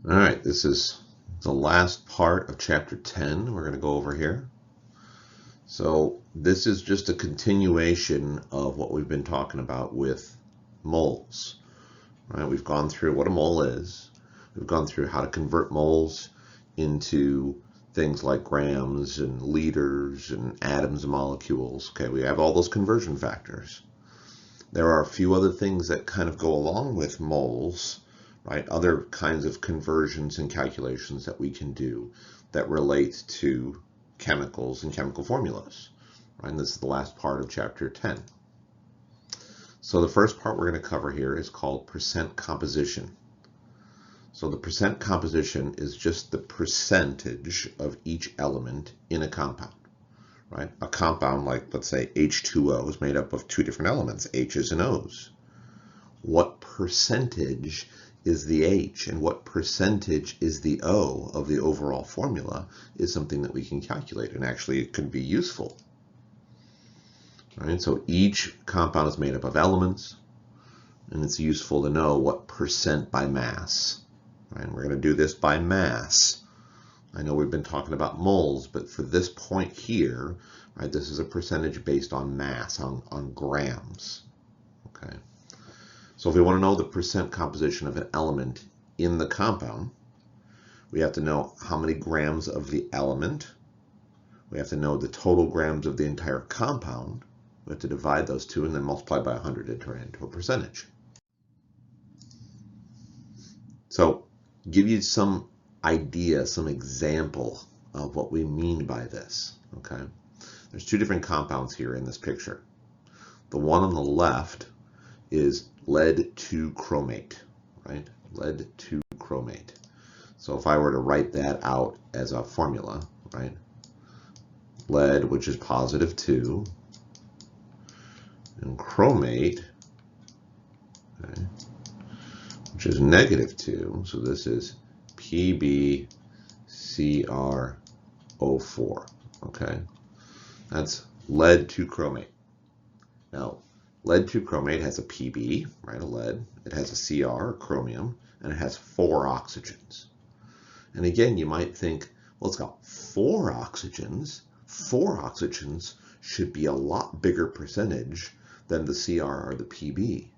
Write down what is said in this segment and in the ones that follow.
All right, this is the last part of chapter 10 we're going to go over here. So this is just a continuation of what we've been talking about with moles. Right? We've gone through what a mole is. We've gone through how to convert moles into things like grams and liters and atoms and molecules. Okay, we have all those conversion factors. There are a few other things that kind of go along with moles, right? Other kinds of conversions and calculations that we can do that relate to chemicals and chemical formulas. Right? And this is the last part of chapter 10. So the first part we're going to cover here is called percent composition. So the percent composition is just the percentage of each element in a compound. Right? A compound like, let's say, H2O is made up of two different elements, H's and O's. What percentage is the H and what percentage is the O of the overall formula is something that we can calculate, and actually it can be useful. Right? So each compound is made up of elements, and it's useful to know what percent by mass. Right? And we're going to do this by mass. I know we've been talking about moles, but for this point here, right, this is a percentage based on mass, on grams. Okay. So if we want to know the percent composition of an element in the compound, we have to know how many grams of the element. We have to know the total grams of the entire compound. We have to divide those two and then multiply by 100 to turn it into a percentage. So give you some idea, some example of what we mean by this. Okay, there's two different compounds here in this picture. The one on the left is lead 2 chromate, right? Lead 2 chromate. So if I were to write that out as a formula, right? Lead, which is positive 2, and chromate, okay, which is negative 2. So this is PbCrO4, okay? That's lead 2 chromate. Now, lead 2 chromate has a Pb, right, a lead. It has a Cr, chromium, and it has 4 oxygens. And again, you might think, well, it's got 4 oxygens. 4 oxygens should be a lot bigger percentage than the Cr or the Pb.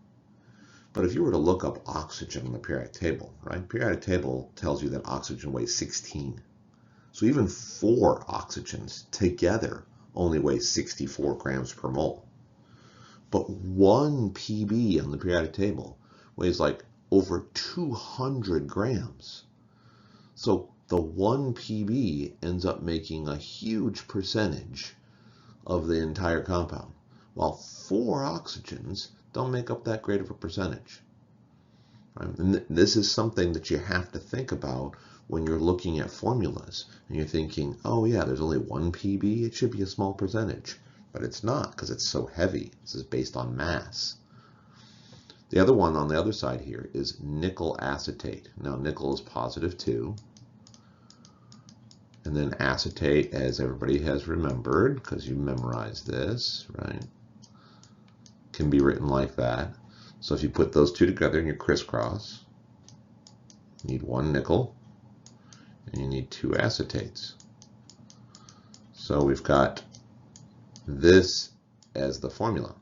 But if you were to look up oxygen on the periodic table, right? Periodic table tells you that oxygen weighs 16. So even 4 oxygens together only weigh 64 grams per mole. But 1 Pb on the periodic table weighs like over 200 grams. So the 1 Pb ends up making a huge percentage of the entire compound, while 4 oxygens don't make up that great of a percentage. Right? And this is something that you have to think about when you're looking at formulas and you're thinking, oh yeah, there's only 1 Pb, it should be a small percentage. But it's not, because it's so heavy. This is based on mass. The other one on the other side here is nickel acetate. Now nickel is positive 2. And then acetate, as everybody has remembered, because you memorized this, right, can be written like that. So if you put those two together and you crisscross, you need 1 nickel and you need 2 acetates. So we've got this as the formula.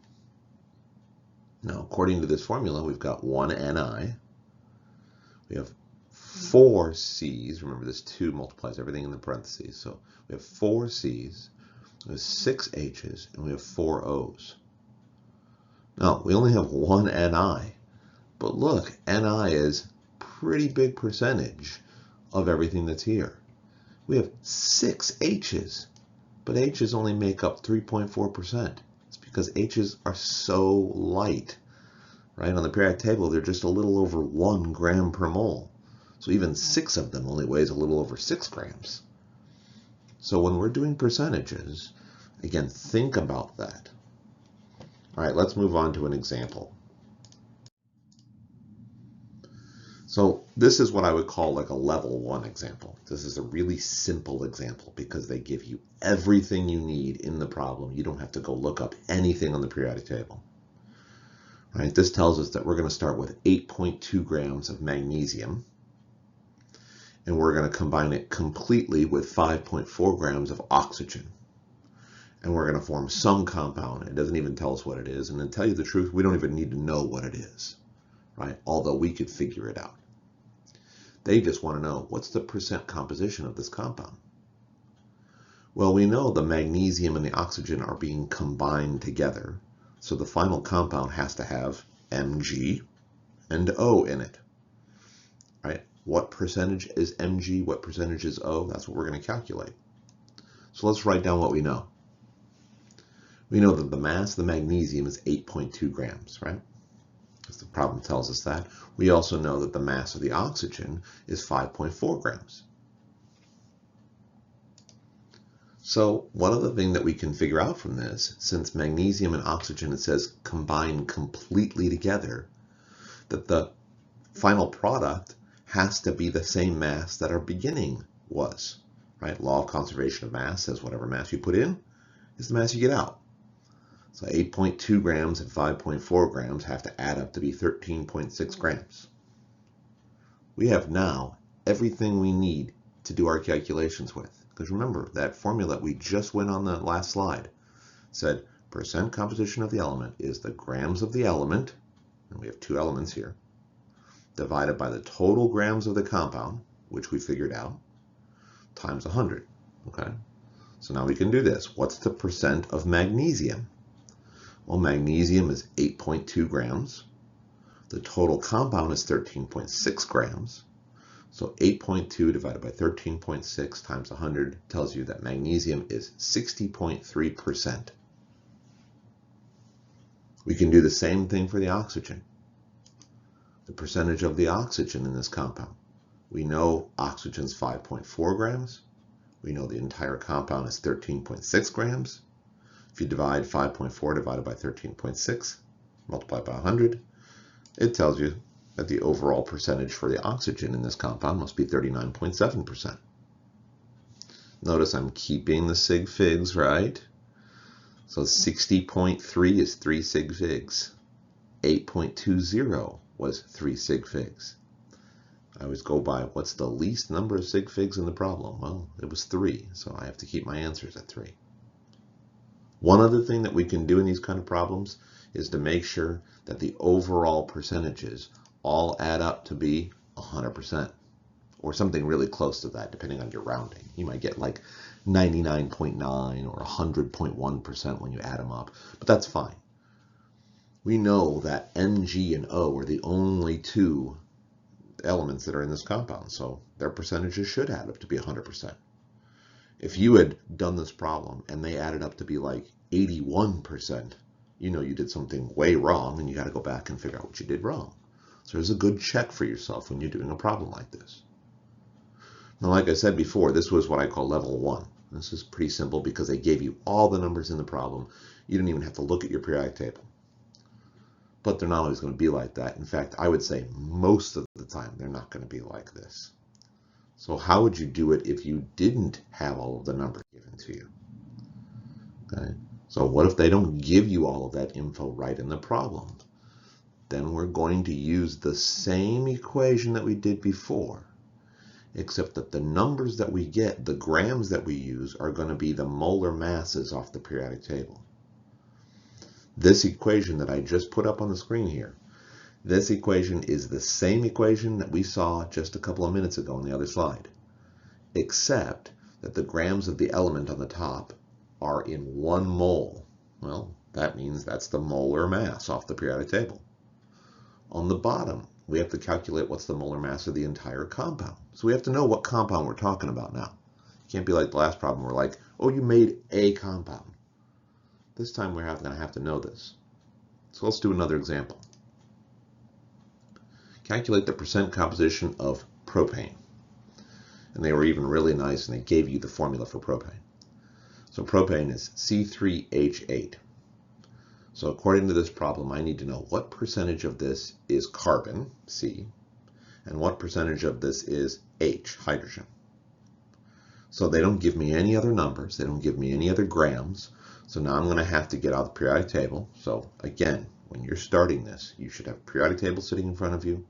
Now, according to this formula, we've got 1 Ni. We have 4 Cs. Remember, this 2 multiplies everything in the parentheses. So we have 4 Cs, we have 6 H's, and we have 4 O's. Now, we only have 1 Ni, but look, Ni is a pretty big percentage of everything that's here. We have 6 H's, but H's only make up 3.4%. It's because H's are so light, right? On the periodic table, they're just a little over 1 gram per mole. So even 6 of them only weighs a little over 6 grams. So when we're doing percentages, again, think about that. All right, let's move on to an example. So this is what I would call like a level 1 example. This is a really simple example because they give you everything you need in the problem. You don't have to go look up anything on the periodic table. All right, this tells us that we're going to start with 8.2 grams of magnesium. and we're going to combine it completely with 5.4 grams of oxygen. And we're going to form some compound. It doesn't even tell us what it is. And to tell you the truth, we don't even need to know what it is, right? Although we could figure it out. They just want to know, what's the percent composition of this compound? Well, we know the magnesium and the oxygen are being combined together. So the final compound has to have Mg and O in it, right? What percentage is Mg? What percentage is O? That's what we're going to calculate. So let's write down what we know. We know that the mass of the magnesium is 8.2 grams, right? Because the problem tells us that. We also know that the mass of the oxygen is 5.4 grams. So one other thing that we can figure out from this, since magnesium and oxygen, it says combine completely together, that the final product has to be the same mass that our beginning was, right? Law of conservation of mass says whatever mass you put in is the mass you get out. So 8.2 grams and 5.4 grams have to add up to be 13.6 grams. We have now everything we need to do our calculations with. Because remember, that formula that we just went on the last slide said percent composition of the element is the grams of the element, and we have two elements here, divided by the total grams of the compound, which we figured out, times 100. Okay? So now we can do this. What's the percent of magnesium? Well, magnesium is 8.2 grams. The total compound is 13.6 grams. So 8.2 divided by 13.6 times 100 tells you that magnesium is 60.3%. We can do the same thing for the oxygen. The percentage of the oxygen in this compound. We know oxygen's 5.4 grams. We know the entire compound is 13.6 grams. If you divide 5.4 divided by 13.6, multiply by 100, it tells you that the overall percentage for the oxygen in this compound must be 39.7%. Notice I'm keeping the sig figs, right? So 60.3 is 3 sig figs. 8.20 was 3 sig figs. I always go by what's the least number of sig figs in the problem. Well, it was 3, so I have to keep my answers at 3. One other thing that we can do in these kind of problems is to make sure that the overall percentages all add up to be 100%, or something really close to that, depending on your rounding. You might get like 99.9 or 100.1% when you add them up, but that's fine. We know that Mg and O are the only two elements that are in this compound, so their percentages should add up to be 100%. If you had done this problem and they added up to be like 81%, you know you did something way wrong and you got to go back and figure out what you did wrong. So there's a good check for yourself when you're doing a problem like this. Now, like I said before, this was what I call level 1. This is pretty simple because they gave you all the numbers in the problem. You didn't even have to look at your periodic table. But they're not always going to be like that. In fact, I would say most of the time they're not going to be like this. So how would you do it if you didn't have all of the numbers given to you? Okay. So what if they don't give you all of that info right in the problem? Then we're going to use the same equation that we did before, except that the numbers that we get, the grams that we use, are going to be the molar masses off the periodic table. This equation that I just put up on the screen here, this equation is the same equation that we saw just a couple of minutes ago on the other slide, except that the grams of the element on the top are in 1 mole. Well, that means that's the molar mass off the periodic table. On the bottom, we have to calculate what's the molar mass of the entire compound. So we have to know what compound we're talking about now. It can't be like the last problem. We're like, oh, you made a compound. This time we're going to have to know this. So let's do another example. Calculate the percent composition of propane. And they were even really nice, and they gave you the formula for propane. So propane is C3H8. So according to this problem, I need to know what percentage of this is carbon, C, and what percentage of this is H, hydrogen. So they don't give me any other numbers. They don't give me any other grams. So now I'm going to have to get out the periodic table. So again, when you're starting this, you should have a periodic table sitting in front of you.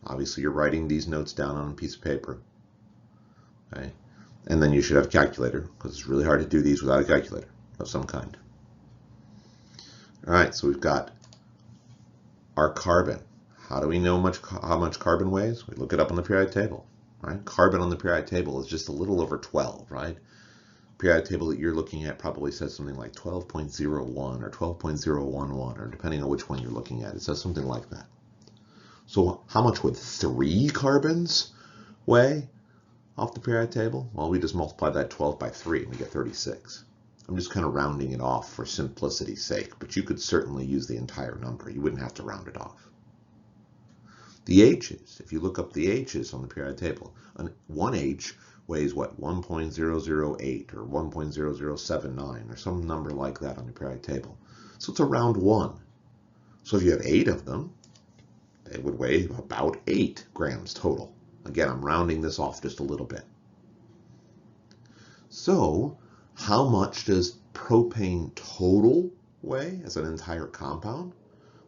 Obviously, you're writing these notes down on a piece of paper. Okay? And then you should have a calculator, because it's really hard to do these without a calculator of some kind. All right, so we've got our carbon. How do we know how much carbon weighs? We look it up on the periodic table. Right? Carbon on the periodic table is just a little over 12, right? Periodic table that you're looking at probably says something like 12.01 or 12.011, or depending on which one you're looking at, it says something like that. So how much would 3 carbons weigh off the periodic table? Well, we just multiply that 12 by 3 and we get 36. I'm just kind of rounding it off for simplicity's sake, but you could certainly use the entire number. You wouldn't have to round it off. The H's, if you look up the H's on the periodic table, one H weighs what, 1.008 or 1.0079 or some number like that on the periodic table. So it's around 1. So if you have 8 of them, they would weigh about 8 grams total. Again, I'm rounding this off just a little bit. So how much does propane total weigh as an entire compound?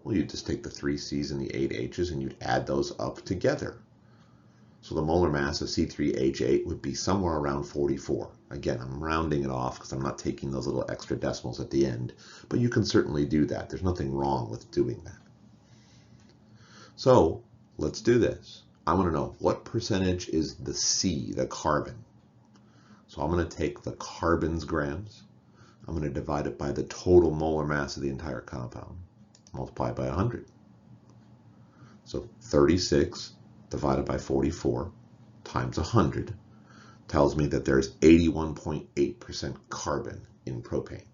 Well, you just take the 3 C's and the 8 H's and you'd add those up together. So the molar mass of C3H8 would be somewhere around 44. Again, I'm rounding it off because I'm not taking those little extra decimals at the end, but you can certainly do that. There's nothing wrong with doing that. So let's do this. I want to know what percentage is the C, the carbon. So I'm going to take the carbon's grams. I'm going to divide it by the total molar mass of the entire compound. Multiply it by 100. So 36 divided by 44 times 100 tells me that there's 81.8% carbon in propane.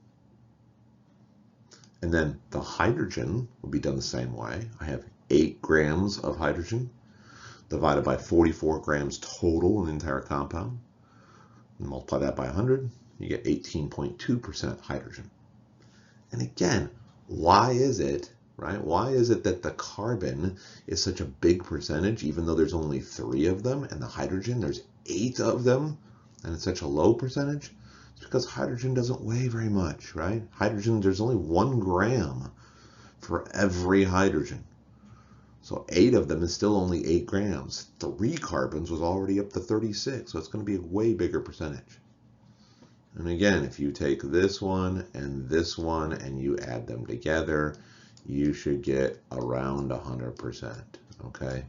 And then the hydrogen will be done the same way. I have 8 grams of hydrogen divided by 44 grams total in the entire compound. And multiply that by 100, you get 18.2% hydrogen. And again, why is it, right? Why is it that the carbon is such a big percentage, even though there's only 3 of them, and the hydrogen, there's 8 of them, and it's such a low percentage? It's because hydrogen doesn't weigh very much, right? Hydrogen, there's only 1 gram for every hydrogen. So 8 of them is still only 8 grams. 3 carbons was already up to 36, so it's going to be a way bigger percentage. And again, if you take this one and you add them together, you should get around 100%, okay?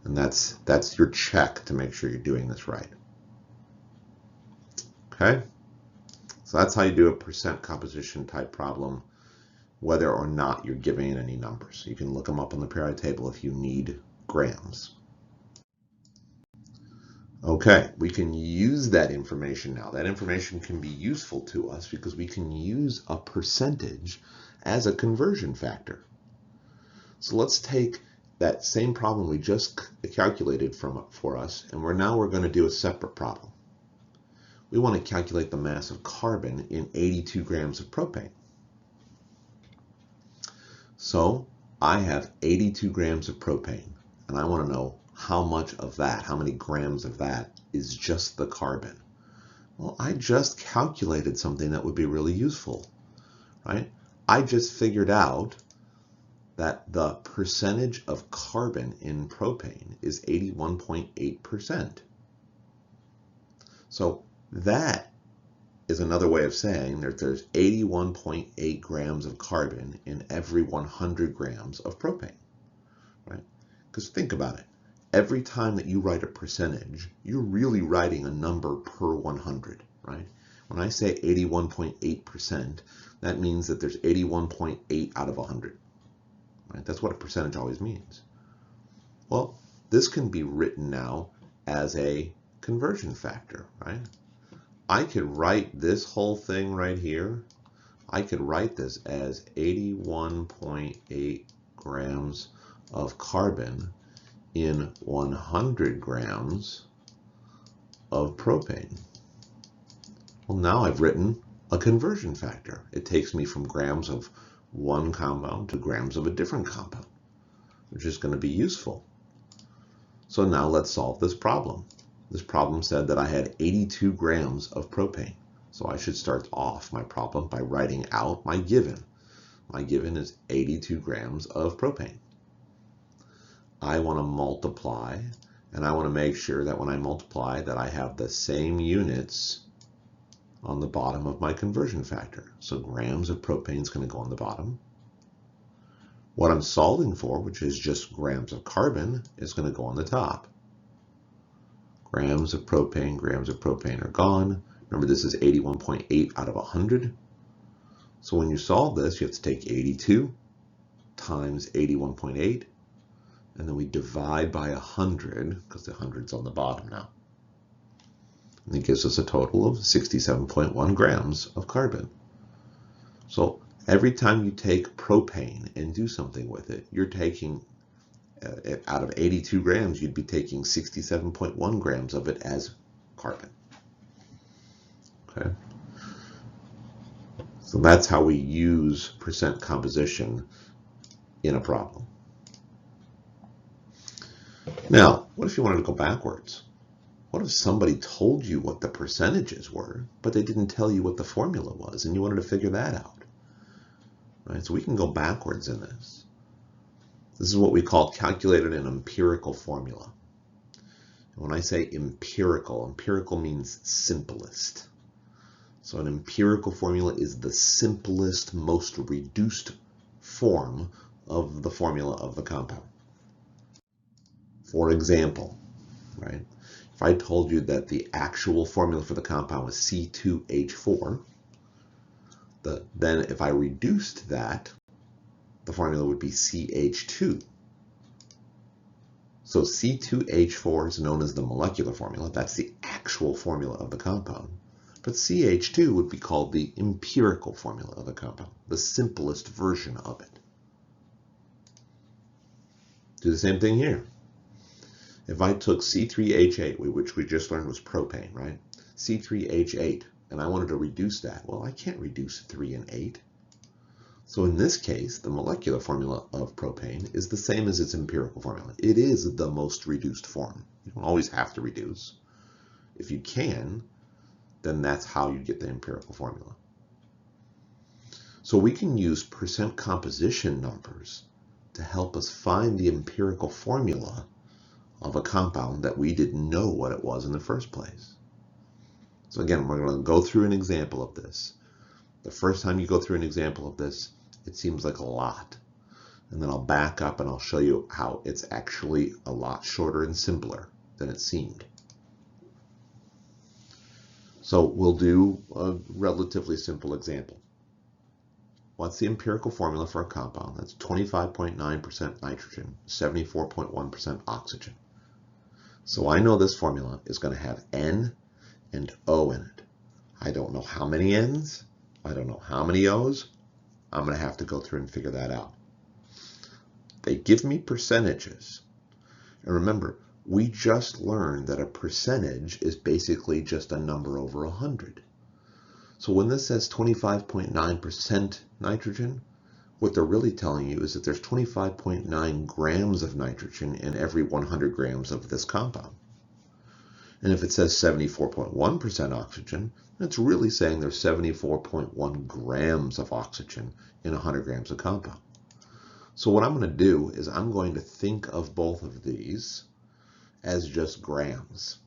And that's your check to make sure you're doing this right. Okay? So that's how you do a percent composition type problem, whether or not you're giving any numbers. You can look them up on the periodic table if you need grams. Okay, we can use that information now. That information can be useful to us because we can use a percentage as a conversion factor. So let's take that same problem we just calculated for us, and we're going to do a separate problem. We want to calculate the mass of carbon in 82 grams of propane. So I have 82 grams of propane, and I want to know how much of that, how many grams of that is just the carbon. Well, I just calculated something that would be really useful, right? I just figured out that the percentage of carbon in propane is 81.8%. So that is another way of saying that there's 81.8 grams of carbon in every 100 grams of propane, right? Because think about it. Every time that you write a percentage, you're really writing a number per 100, right? When I say 81.8%, that means that there's 81.8 out of 100, right? That's what a percentage always means. Well, this can be written now as a conversion factor, right? I could write this whole thing right here. I could write this as 81.8 grams of carbon in 100 grams of propane. Well, now I've written a conversion factor. It takes me from grams of one compound to grams of a different compound, which is going to be useful. So now let's solve this problem. This problem said that I had 82 grams of propane. So I should start off my problem by writing out my given. My given is 82 grams of propane. I want to multiply And I want to make sure that when I multiply that I have the same units on the bottom of my conversion factor. So grams of propane is going to go on the bottom. What I'm solving for, which is just grams of carbon, is going to go on the top. Grams of propane are gone. Remember, this is 81.8 out of 100. So when you solve this, you have to take 82 times 81.8, and then we divide by 100, because the 100's on the bottom now. And it gives us a total of 67.1 grams of carbon. So every time you take propane and do something with it, you're taking, out of 82 grams, you'd be taking 67.1 grams of it as carbon. Okay. So that's how we use percent composition in a problem. Now, what if you wanted to go backwards? What if somebody told you what the percentages were, but they didn't tell you what the formula was, and you wanted to figure that out? Right? So we can go backwards in this. This is what we call calculated an empirical formula. And when I say empirical, empirical means simplest. So an empirical formula is the simplest, most reduced form of the formula of the compound. For example, right? If I told you that the actual formula for the compound was C2H4, then if I reduced that, the formula would be CH2. So C2H4 is known as the molecular formula. That's the actual formula of the compound. But CH2 would be called the empirical formula of the compound, the simplest version of it. Do the same thing here. If I took C3H8, which we just learned was propane, right? C3H8, and I wanted to reduce that. Well, I can't reduce 3 and 8. So in this case, the molecular formula of propane is the same as its empirical formula. It is the most reduced form. You don't always have to reduce. If you can, then that's how you get the empirical formula. So we can use percent composition numbers to help us find the empirical formula of a compound that we didn't know what it was in the first place. So again, we're going to go through an example of this. The first time you go through an example of this, it seems like a lot. And then I'll back up and I'll show you how it's actually a lot shorter and simpler than it seemed. So we'll do a relatively simple example. What's the empirical formula for a compound? That's 25.9% nitrogen, 74.1% oxygen. So I know this formula is going to have N and O in it. I don't know how many N's. I don't know how many O's. I'm going to have to go through and figure that out. They give me percentages. And remember, we just learned that a percentage is basically just a number over 100. So when this says 25.9% nitrogen, what they're really telling you is that there's 25.9 grams of nitrogen in every 100 grams of this compound. And if it says 74.1% oxygen, it's really saying there's 74.1 grams of oxygen in 100 grams of compound. So what I'm going to do is I'm going to think of both of these as just grams.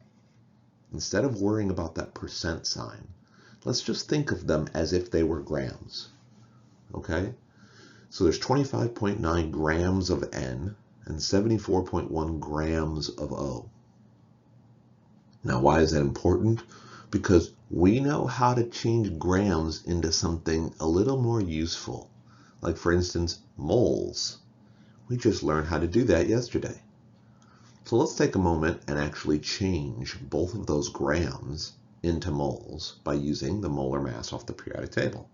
Instead of worrying about that percent sign, let's just think of them as if they were grams. Okay? So there's 25.9 grams of N and 74.1 grams of O. Now, why is that important? Because we know how to change grams into something a little more useful. Like, for instance, moles. We just learned how to do that yesterday. So let's take a moment and actually change both of those grams into moles by using the molar mass off the periodic table.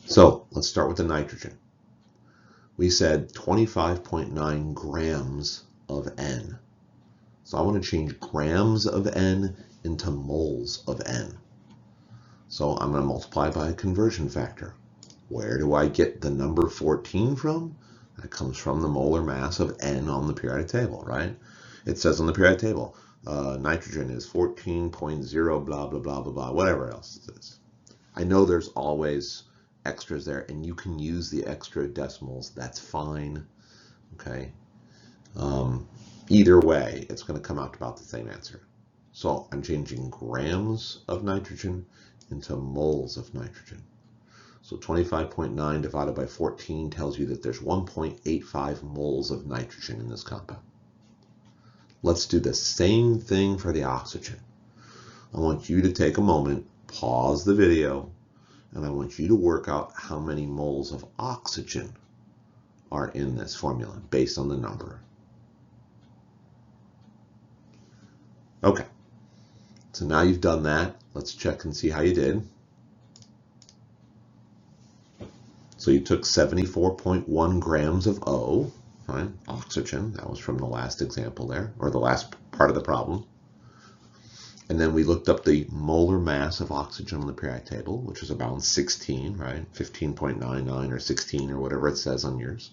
So let's start with the nitrogen. We said 25.9 grams of N. So I want to change grams of N into moles of N. So I'm going to multiply by a conversion factor. Where do I get the number 14 from? That comes from the molar mass of N on the periodic table, right? It says on the periodic table, nitrogen is 14.0 blah, blah, blah, blah, blah, whatever else it is. I know there's always extras there, and you can use the extra decimals. That's fine, okay? Either way, it's going to come out to about the same answer. So I'm changing grams of nitrogen into moles of nitrogen. So 25.9 divided by 14 tells you that there's 1.85 moles of nitrogen in this compound. Let's do the same thing for the oxygen. I want you to take a moment, pause the video, and I want you to work out how many moles of oxygen are in this formula based on the number. Okay, so now you've done that. Let's check and see how you did. So you took 74.1 grams of O, right? Oxygen. That was from the last example there, or the last part of the problem. And then we looked up the molar mass of oxygen on the periodic table, which was about 16, right? 15.99 or 16 or whatever it says on yours.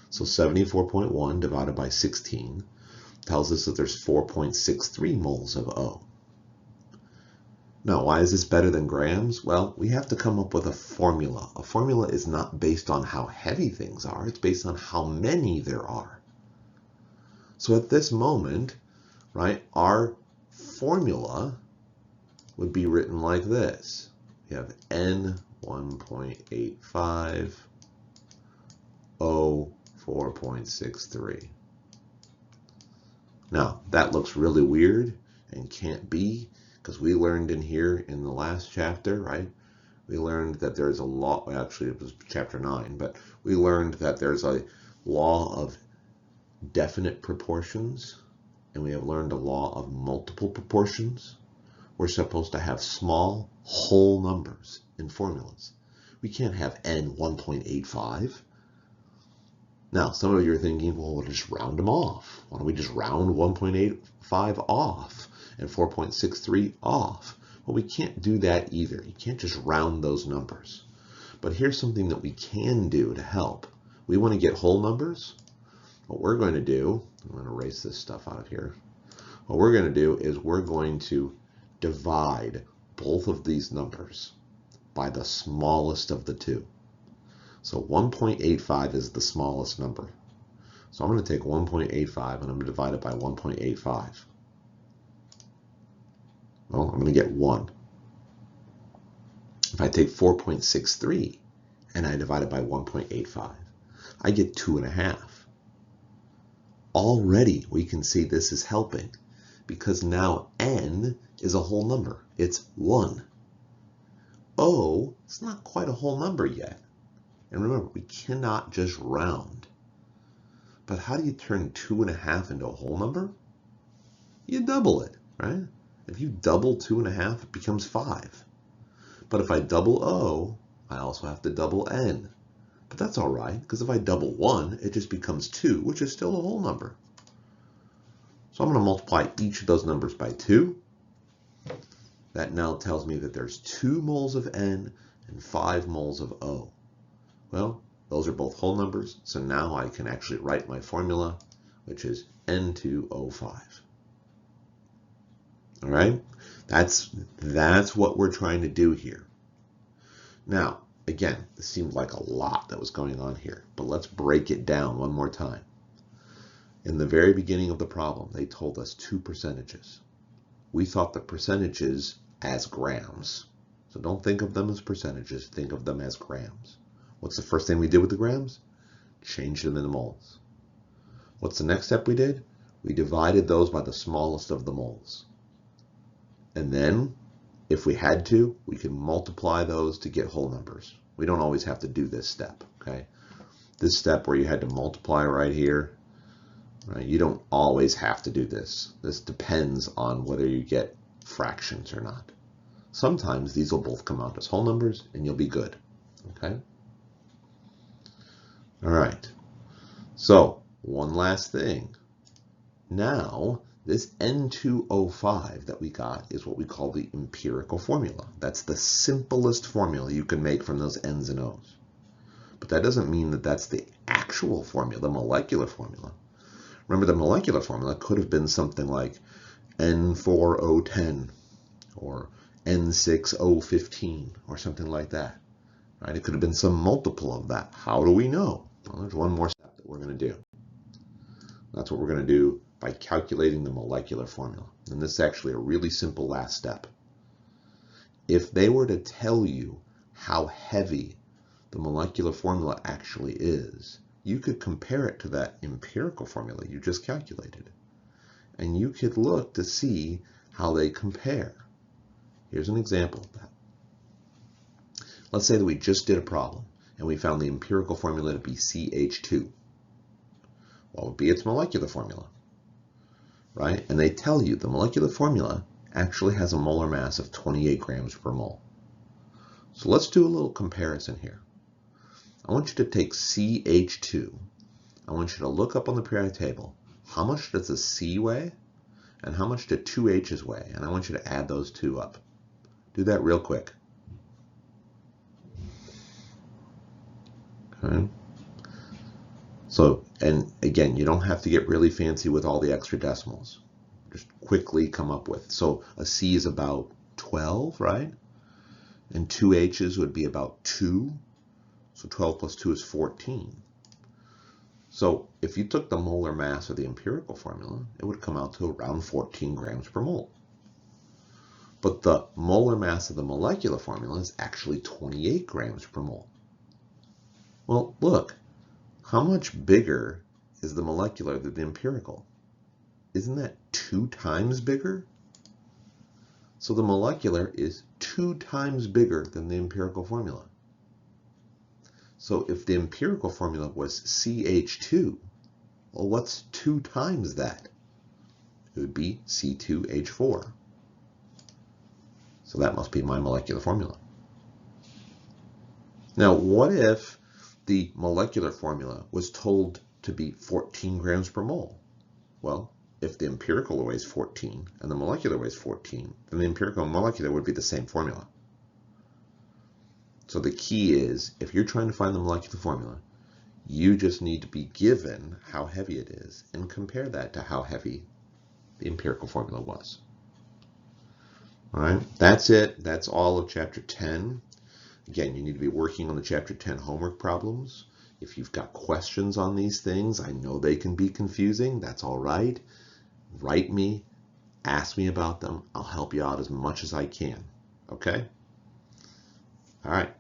So 74.1 divided by 16 tells us that there's 4.63 moles of O. Now, why is this better than grams? Well, we have to come up with a formula. A formula is not based on how heavy things are, it's based on how many there are. So at this moment, right, our formula would be written like this. We have N 1.85, O 4.63. Now, that looks really weird and can't be, because we learned in here in the last chapter, right? We learned that there's a law, actually it was chapter 9, but we learned that there's a law of definite proportions, and we have learned a law of multiple proportions. We're supposed to have small whole numbers in formulas. We can't have N 1.85. Now, some of you are thinking, well, we'll just round them off. Why don't we just round 1.85 off and 4.63 off? Well, we can't do that either. You can't just round those numbers. But here's something that we can do to help. We want to get whole numbers. What we're going to do, I'm going to erase this stuff out of here. What we're going to do is we're going to divide both of these numbers by the smallest of the two. So 1.85 is the smallest number. So I'm going to take 1.85 and I'm going to divide it by 1.85. Well, I'm going to get 1. If I take 4.63 and I divide it by 1.85, I get 2.5. Already we can see this is helping because now N is a whole number. It's 1. O is not quite a whole number yet. And remember, we cannot just round. But how do you turn 2.5 into a whole number? You double it, right? If you double 2.5, it becomes 5. But if I double O, I also have to double N. But that's all right, because if I double 1, it just becomes 2, which is still a whole number. So I'm going to multiply each of those numbers by 2. That now tells me that there's 2 moles of N and 5 moles of O. Well, those are both whole numbers, so now I can actually write my formula, which is N2O5. All right? That's what we're trying to do here. Now, again, this seems like a lot that was going on here, but let's break it down one more time. In the very beginning of the problem, they told us 2 percentages. We thought the percentages as grams. So don't think of them as percentages, think of them as grams. What's the first thing we did with the grams? Change them into moles. What's the next step we did? We divided those by the smallest of the moles. And then, if we had to, we could multiply those to get whole numbers. We don't always have to do this step, okay? This step where you had to multiply right here, right? You don't always have to do this. This depends on whether you get fractions or not. Sometimes these will both come out as whole numbers and you'll be good, okay? All right, so one last thing. Now, this N2O5 that we got is what we call the empirical formula. That's the simplest formula you can make from those N's and O's. But that doesn't mean that that's the actual formula, the molecular formula. Remember, the molecular formula could have been something like N4O10 or N6O15 or something like that. Right? It could have been some multiple of that. How do we know? Well, there's one more step that we're going to do. That's what we're going to do by calculating the molecular formula. And this is actually a really simple last step. If they were to tell you how heavy the molecular formula actually is, you could compare it to that empirical formula you just calculated. And you could look to see how they compare. Here's an example of that. Let's say that we just did a problem and we found the empirical formula to be CH2. What would be its molecular formula? Right? And they tell you the molecular formula actually has a molar mass of 28 grams per mole. So let's do a little comparison here. I want you to take CH2. I want you to look up on the periodic table. How much does a C weigh? And how much do two H's weigh? And I want you to add those two up. Do that real quick. Okay. So, and again, you don't have to get really fancy with all the extra decimals. Just quickly come up with. So a C is about 12, right? And two H's would be about 2. So 12 plus 2 is 14. So if you took the molar mass of the empirical formula, it would come out to around 14 grams per mole. But the molar mass of the molecular formula is actually 28 grams per mole. Well, look, how much bigger is the molecular than the empirical? Isn't that 2 times bigger? So the molecular is 2 times bigger than the empirical formula. So if the empirical formula was CH2, well, what's 2 times that? It would be C2H4. So that must be my molecular formula. Now, what if the molecular formula was told to be 14 grams per mole? Well, if the empirical weighs 14 and the molecular weighs 14, then the empirical and molecular would be the same formula. So the key is, if you're trying to find the molecular formula, you just need to be given how heavy it is and compare that to how heavy the empirical formula was. All right, that's it. That's all of Chapter 10. Again, you need to be working on the Chapter 10 homework problems. If you've got questions on these things, I know they can be confusing. That's all right. Write me, ask me about them. I'll help you out as much as I can. Okay? All right.